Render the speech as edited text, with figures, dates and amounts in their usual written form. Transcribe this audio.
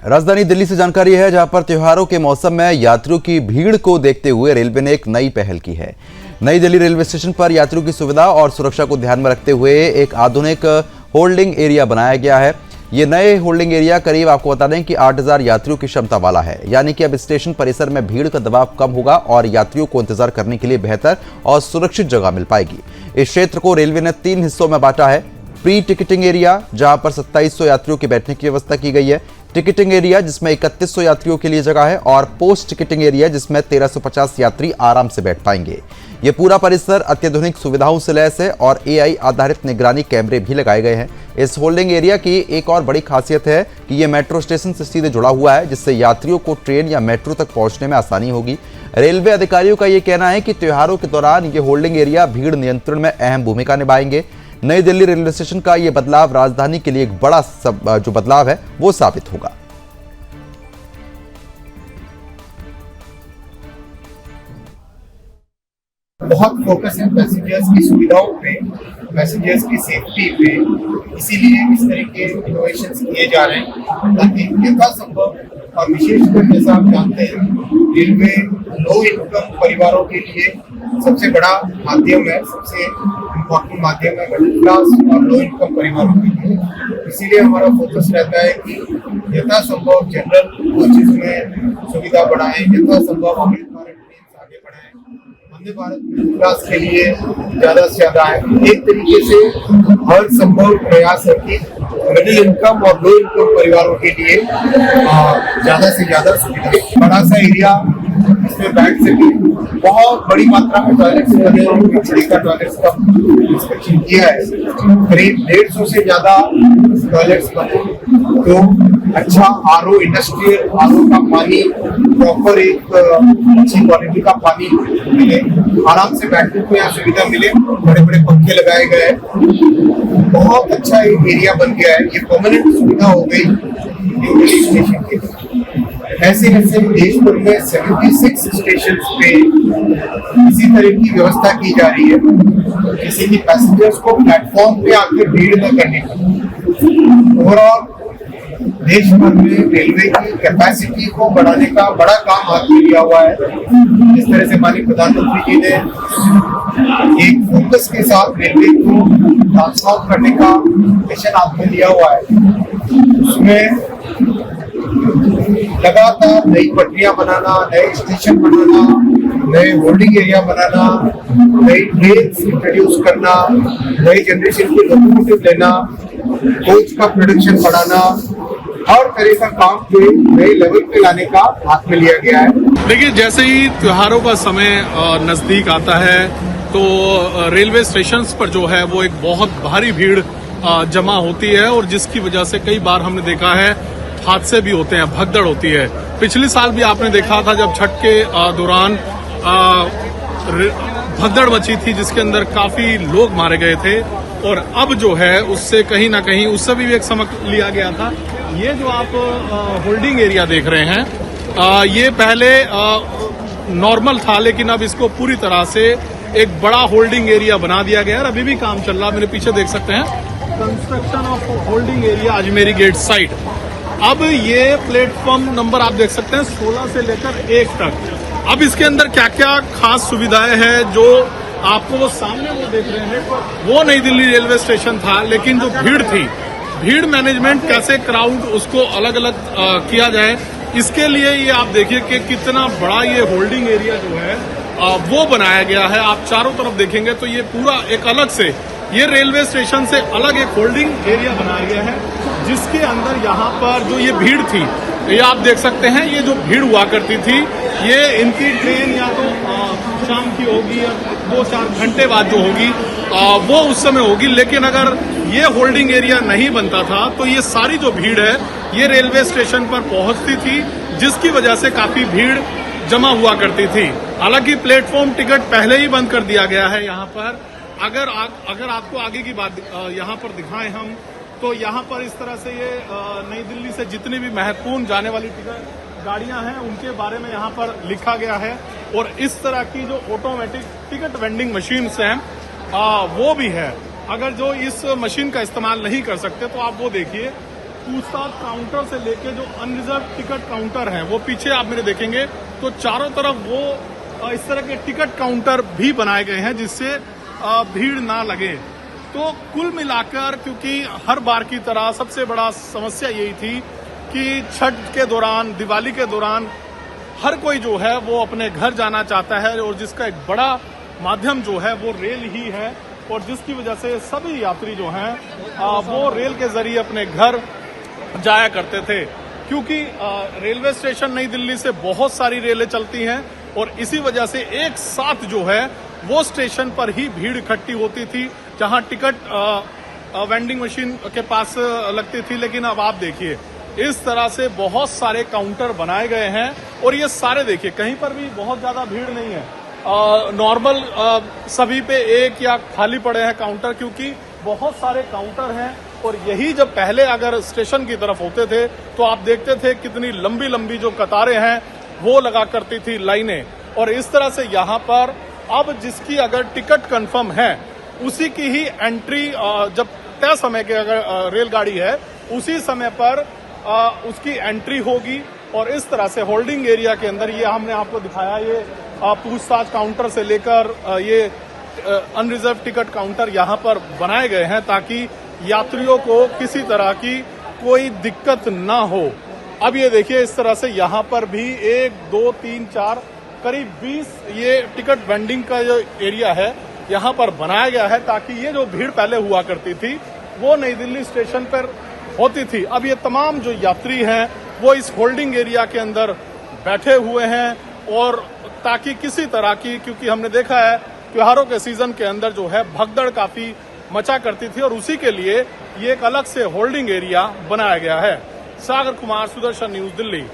राजधानी दिल्ली से जानकारी है, जहां पर त्योहारों के मौसम में यात्रियों की भीड़ को देखते हुए रेलवे ने एक नई पहल की है। नई दिल्ली रेलवे स्टेशन पर यात्रियों की सुविधा और सुरक्षा को ध्यान में रखते हुए एक आधुनिक होल्डिंग एरिया बनाया गया है। ये नए होल्डिंग एरिया करीब आपको बता दें कि 8000 यात्रियों की क्षमता वाला है, यानी कि अब स्टेशन परिसर में भीड़ का दबाव कम होगा और यात्रियों को इंतजार करने के लिए बेहतर और सुरक्षित जगह मिल पाएगी। इस क्षेत्र को रेलवे ने 3 हिस्सों में बांटा है। प्री टिकटिंग एरिया, जहां पर 2700 यात्रियों के बैठने की व्यवस्था की गई है, टिकटिंग एरिया जिसमें 3100 यात्रियों के लिए जगह है, और पोस्ट टिकटिंग एरिया जिसमें 1350 यात्री आराम से बैठ पाएंगे। ये पूरा परिसर अत्याधुनिक सुविधाओं से लैस है और AI आधारित निगरानी कैमरे भी लगाए गए हैं। इस होल्डिंग एरिया की एक और बड़ी खासियत है कि ये मेट्रो स्टेशन से सीधे जुड़ा हुआ है, जिससे यात्रियों को ट्रेन या मेट्रो तक पहुंचने में आसानी होगी। रेलवे अधिकारियों का ये कहना है कि त्योहारों के दौरान ये होल्डिंग एरिया भीड़ नियंत्रण में अहम भूमिका निभाएंगे। नई दिल्ली रेलवे स्टेशन का ये बदलाव राजधानी के लिए एक बड़ा जो बदलाव है वो साबित होगा। बहुत फोकस है पैसेंजर्स की सुविधाओं पे, पैसेंजर्स की सेफ्टी पे, इसीलिए इस तरह के इनोवेशंस किए जा रहे हैं ताकि यथासंभव, और विशेषकर जैसा आप जानते हैं रेलवे लो इनकम परिवारों के लिए सबसे बड़ा माध्यम है, सबसे इम्पोर्टेंट माध्यम है मिडिल क्लास और लो इनकम परिवारों के लिए। इसीलिए हमारा फोकस रहता है कि यथासंभव जनरल कोचेज में सुविधा बढ़ाएं, यथासंभव अमृत भारत ट्रेन आगे बढ़ाएं, वंदे भारत मिडिल क्लास के लिए ज्यादा से ज्यादा है। एक तरीके से हर संभव प्रयास है कि मिडिल इनकम और लो इनकम परिवारों के लिए ज्यादा से ज्यादा सुविधा। बड़ा सा एरिया इसमें बैठ सके, बहुत बड़ी मात्रा में टॉयलेट्स बने और पिछड़े का टॉयलेट्स का इंस्पेक्शन किया है, करीब 150 से ज्यादा टॉयलेट्स बने, तो अच्छा RO, इंडस्ट्रियल RO का पानी, प्रॉपर एक अच्छी क्वालिटी का पानी मिले, आराम से बैठने को यहाँ सुविधा मिले, बड़े बड़े पंखे लगाए गए हैं, बहुत अच्छा एक एरिया बन गया है। ये परमानेंट सुविधा हो गई न्यू दिल्ली स्टेशन के। ऐसे ऐसे देश भर में 76 स्टेशन पे इसी तरह की व्यवस्था की जा रही है, किसी भी पैसेंजर्स को प्लेटफॉर्म पे आकर भीड़ न करनी पड़े। ओवरऑल देश भर में रेलवे की कैपेसिटी को बढ़ाने का बड़ा काम हाथ में लिया हुआ है। जिस तरह से माननीय प्रधानमंत्री जी ने एक फोकस के साथ रेलवे को ट्रांसफॉर्म करने का मिशन हाथ में लिया हुआ है, उसमें लगातार नई पटरियां बनाना, नए स्टेशन बनाना, नए होल्डिंग एरिया बनाना, नई ट्रेन इंट्रोड्यूस करना, नई जनरेशन के लोकोमोटिव लेना, कोच का प्रोडक्शन बढ़ाना, हर तरह का काम को नए लेवल पे लाने का हाथ में लिया गया है। देखिए, जैसे ही त्योहारों का समय नजदीक आता है तो रेलवे स्टेशन पर जो है वो एक बहुत भारी भीड़ जमा होती है, और जिसकी वजह से कई बार हमने देखा है हादसे भी होते हैं, भगदड़ होती है। पिछले साल भी आपने देखा था जब छठ के दौरान भगदड़ मची थी, जिसके अंदर काफी लोग मारे गए थे, और अब जो है उससे कहीं ना कहीं उससे भी एक समझ लिया गया था। ये जो आप होल्डिंग एरिया देख रहे हैं, ये पहले नॉर्मल था, लेकिन अब इसको पूरी तरह से एक बड़ा होल्डिंग एरिया बना दिया गया है। अभी भी काम चल रहा है, मेरे पीछे देख सकते हैं construction of holding area Ajmeri Gate side. अब ये प्लेटफॉर्म नंबर आप देख सकते हैं 16 से लेकर 1 तक। अब इसके अंदर क्या क्या खास सुविधाएं हैं जो आपको वो सामने वो देख रहे हैं, वो नई दिल्ली रेलवे स्टेशन था, लेकिन जो भीड़ थी, भीड़ मैनेजमेंट कैसे क्राउड उसको अलग अलग किया जाए, इसके लिए ये आप देखिए कि कितना बड़ा ये होल्डिंग एरिया जो है वो बनाया गया है। आप चारों तरफ देखेंगे तो ये पूरा एक अलग से, ये रेलवे स्टेशन से अलग एक होल्डिंग एरिया बनाया गया है, जिसके अंदर यहाँ पर जो ये भीड़ थी, ये आप देख सकते हैं, ये जो भीड़ हुआ करती थी, ये इनकी ट्रेन या तो शाम की होगी या 2-4 घंटे बाद जो होगी वो उस समय होगी। लेकिन अगर ये होल्डिंग एरिया नहीं बनता था तो ये सारी जो भीड़ है ये रेलवे स्टेशन पर पहुंचती थी, जिसकी वजह से काफी भीड़ जमा हुआ करती थी। हालांकि प्लेटफॉर्म टिकट पहले ही बंद कर दिया गया है यहाँ पर। अगर आपको आगे की बात यहाँ पर दिखाएं हम, तो यहाँ पर इस तरह से ये नई दिल्ली से जितनी भी महत्वपूर्ण जाने वाली टिकट गाड़ियां हैं उनके बारे में यहाँ पर लिखा गया है, और इस तरह की जो ऑटोमेटिक टिकट वेंडिंग मशीन्स हैं वो भी है। अगर जो इस मशीन का इस्तेमाल नहीं कर सकते तो आप वो देखिए, पूछताछ काउंटर से लेके जो अनरिजर्व टिकट काउंटर हैं वो पीछे आप मेरे देखेंगे तो चारों तरफ वो इस तरह के टिकट काउंटर भी बनाए गए हैं जिससे भीड़ ना लगे। तो कुल मिलाकर क्योंकि हर बार की तरह सबसे बड़ा समस्या यही थी कि छठ के दौरान, दिवाली के दौरान हर कोई जो है वो अपने घर जाना चाहता है और जिसका एक बड़ा माध्यम जो है वो रेल ही है और जिसकी वजह से सभी यात्री जो हैं वो रेल के जरिए अपने घर जाया करते थे। क्योंकि रेलवे स्टेशन नई दिल्ली से बहुत सारी रेलें चलती हैं और इसी वजह से एक साथ जो है वो स्टेशन पर ही भीड़ इकट्ठी होती थी जहां टिकट वेंडिंग मशीन के पास लगती थी। लेकिन अब आप देखिए इस तरह से बहुत सारे काउंटर बनाए गए हैं और ये सारे देखिए कहीं पर भी बहुत ज्यादा भीड़ नहीं है। नॉर्मल सभी पे एक या खाली पड़े हैं काउंटर क्योंकि बहुत सारे काउंटर हैं और यही जब पहले अगर स्टेशन की तरफ होते थे तो आप देखते थे कितनी लंबी लंबी जो कतारें हैं वो लगा करती थी लाइनें। और इस तरह से यहाँ पर अब जिसकी अगर टिकट कंफर्म है उसी की ही एंट्री जब तय समय की अगर रेलगाड़ी है उसी समय पर उसकी एंट्री होगी। और इस तरह से होल्डिंग एरिया के अंदर ये हमने आपको दिखाया, ये पूछताछ काउंटर से लेकर ये अनरिजर्व टिकट काउंटर यहाँ पर बनाए गए हैं ताकि यात्रियों को किसी तरह की कोई दिक्कत ना हो। अब ये देखिए इस तरह से यहाँ पर भी 1, 2, 3, 4 करीब 20 ये टिकट वेंडिंग का जो एरिया है यहाँ पर बनाया गया है ताकि ये जो भीड़ पहले हुआ करती थी वो नई दिल्ली स्टेशन पर होती थी। अब ये तमाम जो यात्री हैं वो इस होल्डिंग एरिया के अंदर बैठे हुए हैं और ताकि किसी तरह की, क्योंकि हमने देखा है त्योहारों के सीजन के अंदर जो है भगदड़ काफी मचा करती थी और उसी के लिए ये एक अलग से होल्डिंग एरिया बनाया गया है। सागर कुमार, सुदर्शन न्यूज, दिल्ली।